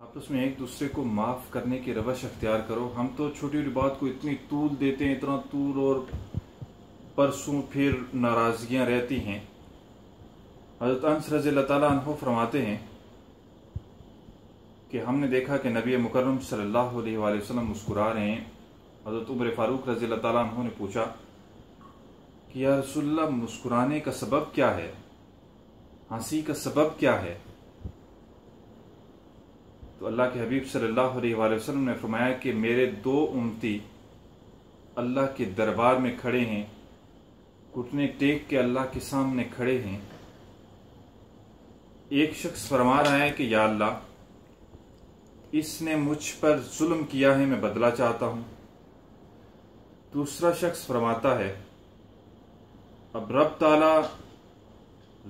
आपस में एक दूसरे को माफ़ करने की रवश अख्तियार करो। हम तो छोटी छोटी बात को इतनी तूल देते हैं, इतना तूल, और परसों फिर नाराज़गियाँ रहती हैं। हज़रत अनस रज़ियल्लाहु ताला अन्हु फरमाते हैं कि हमने देखा कि नबी मुकर्रम सल्लल्लाहु अलैहि वसल्लम मुस्कुरा रहे हैं। हज़रत उमर फारूक रज़ियल्लाहु ताला अन्हु ने पूछा कि या रसूलल्लाह, मुस्कुराने का सबब क्या है, हंसी का सबब क्या है? तो अल्लाह के हबीब सल्लल्लाहु अलैहि वसल्लम ने फरमाया कि मेरे दो उम्मती अल्लाह के दरबार में खड़े हैं, घुटने टेक के अल्लाह के सामने खड़े हैं। एक शख्स फरमा रहा है कि या अल्लाह, इसने मुझ पर जुल्म किया है, मैं बदला चाहता हूं। दूसरा शख्स फरमाता है, अब रब ताला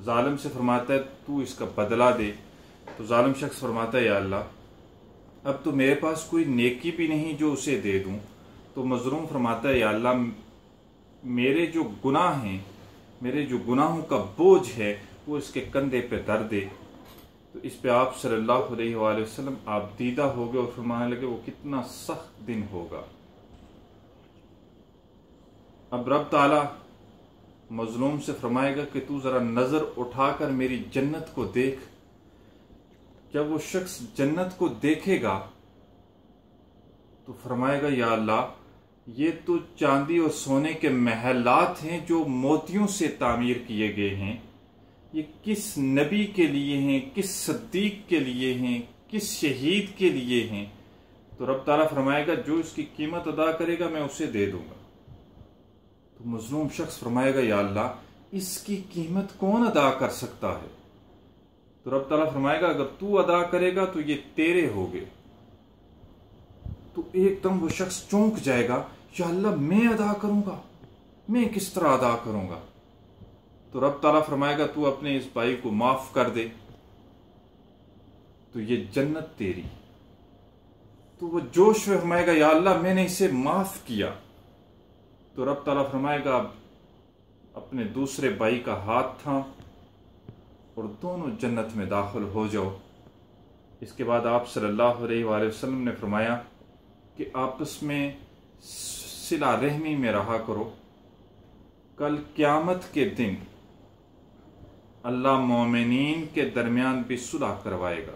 जालिम से फरमाता है तू इसका बदला दे। तो जालिम शख्स फरमाता है या अल्लाह, अब तो मेरे पास कोई नेकी भी नहीं जो उसे दे दूं। तो मजलूम फरमाता है या अल्लाह, मेरे जो गुनाह हैं, मेरे जो गुनाहों का बोझ है वो इसके कंधे पे धर दे। तो इस पे आप सल्लल्लाहु अलैहि वसल्लम आप दीदा हो गए और फरमाने लगे वो कितना सख्त दिन होगा। अब रब ताला मजलूम से फरमाएगा कि तू जरा नजर उठाकर मेरी जन्नत को देख। जब वो शख्स जन्नत को देखेगा तो फरमाएगा या अल्लाह, ये तो चांदी और सोने के महलात हैं जो मोतियों से तामीर किए गए हैं। ये किस नबी के लिए हैं, किस सद्दीक के लिए हैं, किस शहीद के लिए हैं? तो रब ताला फरमाएगा जो इसकी कीमत अदा करेगा मैं उसे दे दूंगा। तो मजलूम शख्स फरमाएगा या अल्लाह, इसकी कीमत कौन अदा कर सकता है? तो रब ताला फरमाएगा अगर तू अदा करेगा तो ये तेरे होगे। तो एकदम वो शख्स चौंक जाएगा, या अल्लाह मैं अदा करूंगा, मैं किस तरह अदा करूंगा? तो रब ताला फरमाएगा तू अपने इस भाई को माफ कर दे तो ये जन्नत तेरी। तो वो जोश में फरमाएगा या अल्लाह मैंने इसे माफ किया। तो रब ताला फरमाएगा अपने दूसरे भाई का हाथ थाम और दोनों जन्नत में दाखिल हो जाओ। इसके बाद आप सल्लल्लाहु अलैहि वसल्लम ने फरमाया कि आपस में सिला रहमी में रहा करो। कल क़यामत के दिन अल्लाह मोमिनीन के दरमियान भी सुलह करवाएगा।